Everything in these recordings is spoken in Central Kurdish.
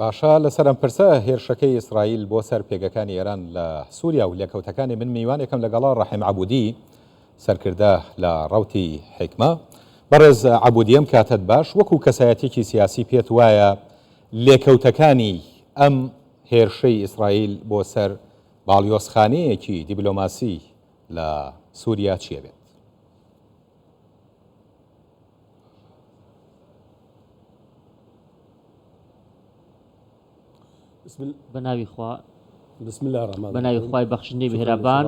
باشە لەسەرم پرسە هێرشەکەی ئیسرائیل بۆ سەر پێگەکانی ئێران لە سووریا و لێکەوتەکانی من میوانێکم لەگەڵا ڕەحیم عەبودی سەرکردە لە ڕەوتی حیکمە. بەڕێز عەبودی، ئەم کاتت باش وەکو کەسایەتێکی سیاسی پێت وایە لێکەوتەکانی ئەم هێرشەی ئیسرائیل بۆ سەر باڵیۆزخانەیەکی دیبلۆماسی لە سووریا چیە بێت؟ بەناوی خوا بسم الله الرحمن الرحیم بەناوی خوای بەخشندەی بەهێرەبان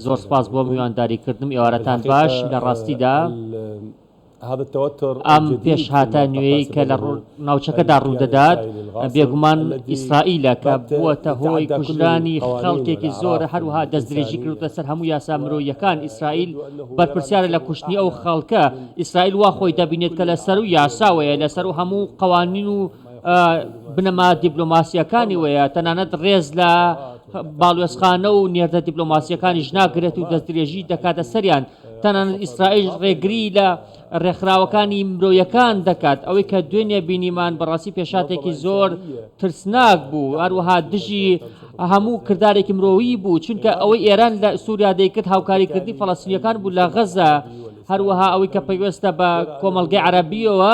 زۆر سپاس بۆ میوانداریکردنم ئێوارەتان باش لە ڕاستیدا ئەم پێشهاتە نوێی کە لە ناوچەکەدا ڕوودەدات بێگومان ئیسرائیلە کە بووەتە هۆی کوژرانی خەڵکێکی زۆر هەروەها دەستدرێژی کردوتە سەر هەموو یاسا مرۆییەکان. ئیسرائیل بەرپرسیارە لە کوشتنی ئەو خەڵکە. ئیسرائیل وا خۆی دەبینێت کە لەسەر و یاساوەیە لەسەر و هەموو قوانین و بنەما دیبلۆماسیەکانی وەیە، تەنانەت ڕێز لە باڵوێزخانە و نێردە دیبلۆماسیەکانیش ناگرێت و دەستدرێژی دەکاتە سەریان. تەنانەت ئیسرائیل ڕێگری لە ڕێکخراوەکانی مرۆیەکان دەکات. ئەوەی کە دوێنێ بینیمان بەڕاستی پێشاتێکی زۆر ترسناک بوو، هەروەها دژی هەموو کردارێکی مرۆیی بوو، چونکە ئەوەی ئێران لە سووریا دەیکرد هاوکاریکردنی فەڵەستینیەکان بوو لە غەزە. هەروەها ئەوەی کە پێویستە بە کۆمەڵگەی عەرەبیەوە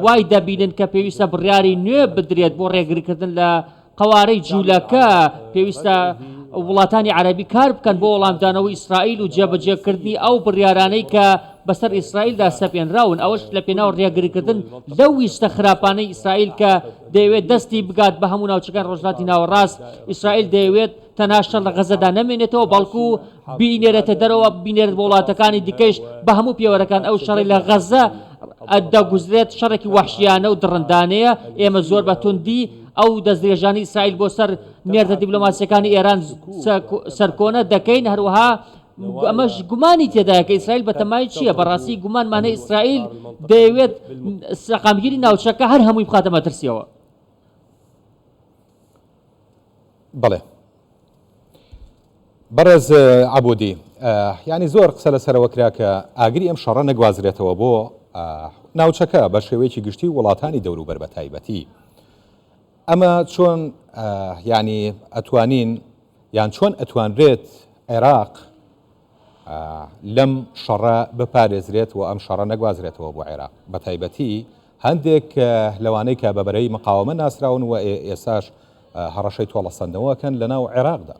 وای دەبینن کە پێویستە بڕیاری نوێ بدرێت بۆ ڕێگریکردن لە قوارەی جوولەکە. پێویستە وڵاتانی عەرەبی کار بکەن بۆ وەڵامدانەوەی ئیسرائیل و جێبەجێکردنی ئەو بڕیارانەی کە بەسەر ئیسرائیلدا سەپێنراون. ئەوەش لە پێناو ڕێگریکردن لەو ویستە خراپانەی ئیسرائیل کە دەیەوێت دەستی بگات بە هەموو ناوچەکان ڕۆژهەڵاتی ناوەڕاست. ئیسرائیل دەیەوێت تەناشە لە غەزەدا نەمێنێتەوە، بەڵکو بینێرێتە دەرەوە، بینێرێت بە وڵاتەکانی دیکەش بە هەموو پێوەرەکان. ئەو شەڕی لە غەزە دەگوزرێت شەڕێکی وەحشیانە و دڕندانەیە. ئێمە زۆر بە توندی ئەو دەستدرێژانی ئیسرائیل بۆ سەر نێردە دیبلۆماسیەکانی ئێران سەرکۆنە دەکەین. هەروەها ئەمەش گومانی تێدایە کە ئیسرائیل بەتەمای چییە؟ بەڕاستی گومانمانە ئیسرائیل دەیەوێت سەقامگیری ناوچەکە هەر هەمووی بخاتە مەترسیەوە. بەڵێ بەڕێز عەبودی، ینی زۆر قسە لەسەرەوە کرا کە ئاگری ئەم شەڕە نەگوازرێتەوە بۆ ناوچەکە بە شێوەیەکی گشتی وڵاتانی دەوروبەر بە تایبەتی. ئەمە چۆن ینی ئەتوانین یان چۆن ئەتوانرێت عێراق لەم شەڕە بپارێزرێت و ئەم شەڕە نەگوازرێتەوە بۆ عێراق؟ بە تایبەتی هەندێک لەوانەی کە بەبەرەی مقاومە ناسراون و ئێساش هەڕەشەی تۆڵەسەندنەوەکەن لە ناو عێراقدا.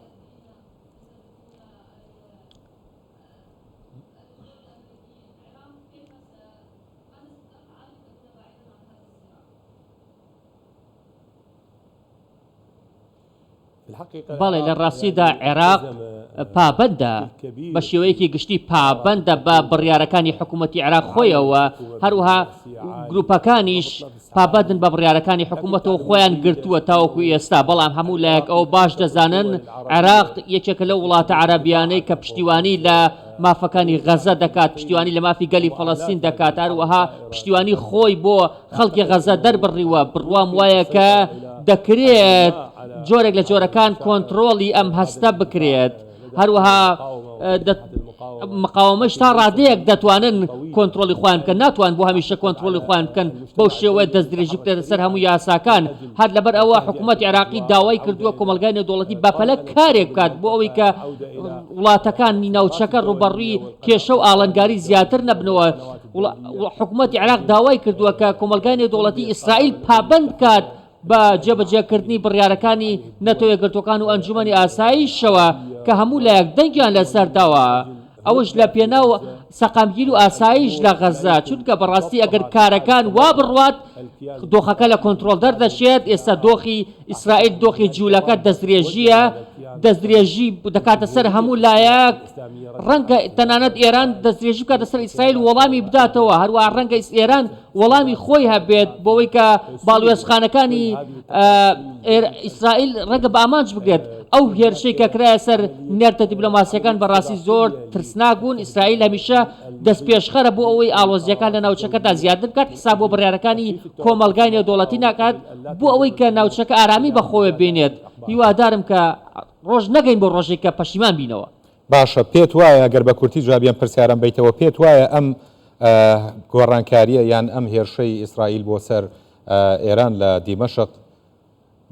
بەڵێ لە ڕاستیدا عێراق پابەندە، بە شێوەیەکی گشتی پابەندە بە بڕیارەکانی حکوومەتی عێراق خۆیەوە. هەروەها گروپەکانیش پابەندن بە بڕیارەکانی حکوومەتەوە خۆیان گرتووە تاوەکو ئێستا. بەڵام هەموو لایەک ئەو باش دەزانن عێراق یەکێکە لە وڵاتە عەرەبیانەی کە پشتیوانی لە مافەکانی غەزە دەکات، پشتیوانی لە مافی گەلی فەڵەستین دەکات، هەروەها پشتیوانی خۆی بۆ خەڵکی غەزە دەربڕیوە. بڕوام وایە کە دەکرێت جۆرێک لە جۆرەکان کۆنتترۆڵی ئەم هەستە بکرێت. هەروەها مقاومەش تا ڕادەیەک دەتوانن کۆنتترۆلی خۆیان بکەن، ناتوان بۆ هەمیشە کۆنتترۆلی خۆیان بکەن بەو شێوەیە دەستدرێژی بکرێتە سەر هەموو یاساکان. هەر لەبەر ئەوە حکوومەتی عێراقی داوای کردووە کۆمەلگای نێودەوڵەتی بەپەلە کارێک بکات بۆ ئەوەی کە وڵاتەکانی ناوچەکە ڕوبەڕووی کێشە و ئاڵنگاری زیاتر نەبنەوە. حکوومەتی عێراق داوای کردووە کە کۆمەلگای نێودەوڵەتی ئیسرائیل پابەند کات بە جێبەجێکردنی بڕیارەکانی نەتۆ یەکگرتوەکان و ئەنجومەنی ئاسایشەوە کە هەموو لایەک دەنگیان لەسەرداوە. ئەوش لە پێناو سەقامگیر و ئاسایش لە غەزە، چونکە بەڕاستی ئەگەر کارەکان وا بڕوات دۆخەکە لە کۆنتترۆل دەردەشێت. ئێستا دۆخی ئیسرائیل دۆخی جوولەکە دەستدرێژیە، دەستدرێژی دەکاتە سەر هەموو لایەک. ڕەنگە تەنانەت ئێران دەستدرێژی بکاتە سەر ئیسرائیل وەڵامی بداتەوە، هەروەها ڕەنگە ئێران وەڵامی خۆی هەبێت بۆەوەی کە باڵوێزخانەکانی ئیسرائیل ڕەنگە بە ئامانج بگرێت. ئەو هێرشەی کە کرایە سەر نێردە دیبلۆماسیەکان بەڕاستی زۆر ترسناک بوون. ئیسرائیل هەمیشە دەست پێشخەرە بۆ ئەوەی ئاڵۆزیەکان لە ناوچەکەدا زیاتر بکات، حساب بۆ بڕیارەکانی کۆمەلگای نێودەوڵەتی ناکات بۆ ئەوەی کە ناوچەکە ئارامی بەخۆوە بێنێت. هیوادارم کە ڕۆژ نەگەین بۆ ڕۆژێک کە پەشیمان بینەوە. باشە، پێت وایە ئەگەر بە کورتی جوابیان پرسیارم بیتەوە، پێت وایە ئەم گۆڕانکاریە یان ئەم هێرشەی ئیسرائیل بۆ سەر ئێران لە دیمەشق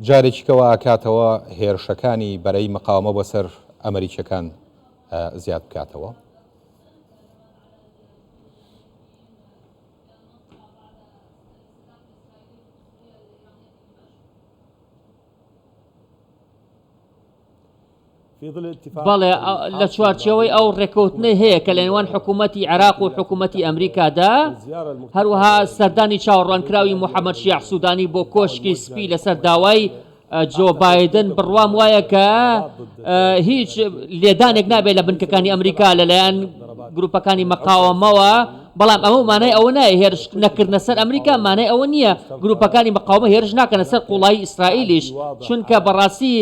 جارێکیکەوە ئاکاتەوە هێرشەکانی بەرەی مقاومە بەسەر ئەمریکیەکان زیاد بکاتەوە. بەڵێ لە چوارچەوەی ئەو ڕێکەوتنە هەیە کە لە نێوان حکوومەتی عێراق و حکوومەتی ئەمریکادا، هەروەها سەردانی چاوەڕوانکراوی محەممەد شیع سوودانی بۆ کۆشکی سپی لەسەر داوای جۆ بایدن بڕوام وایە کە هیچ لێدانێک نابێت لە بنکەکانی ئەمریکا لەلایەن گروپەکانی مەقاومەوە. بەڵام ئەمە مانای ئەوە نایە هێرش نەکردنە سەر ئەمریکا مانای ئەوە نییە گروپەکانی مەقاومە هێرش ناکەنە سەر قوڵایی ئیسرائیلیش، چونکە بەڕاستی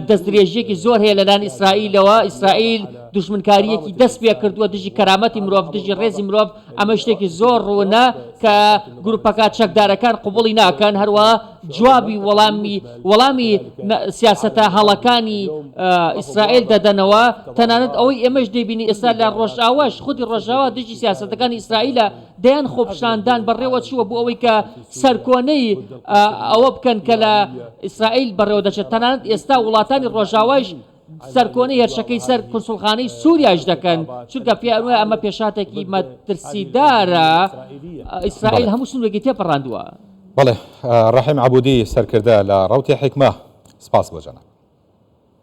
دەستدرێژیەکی زۆر هەیە لەلایەن ئیسرائیلەوە. ئیسرائیل دوژمنکاریەکی دەست پێ کردووە دژی کەرامەتی مرۆڤ، دژی ڕێزی مرۆڤ. ئەمە شتێکی زۆر ڕوونە کە گروپەکە چەکدارەکان قوبوڵی ناکەن، هەروە جوابی وەڵامی سیاسەتە هەڵەکانی ئیسرائیل دەدەنەوە. تەنانەت ئەوەی ئێمەش دەبینی ئێستا لە ڕۆژئاواش خودی ڕۆژاوا دژی سیاسەتەکانی ئیسرائیلە دەیان خۆپشاندان بەڕێوە چووە بۆ ئەوەی کە سەرکۆنەی ئەوە بکەن کە لە ئیسرائیل بەڕێوە دەچێت. تەنانەت ئێستا وڵاتانی ڕۆژاوایش سەرکۆنەی هێرشەکەی سەر کنسوڵخانەی سووریاش دەکەن، چونکە پیاوە ئەمە پێشاتێکی مەترسیدارە. ئیسرائیل هەموو سنوێکی تێپەڕاندووە. بەڵێ ڕەحیم عەبودی سەرکردە لە ڕەوتی حیکمە، سپاس بۆ جەناب.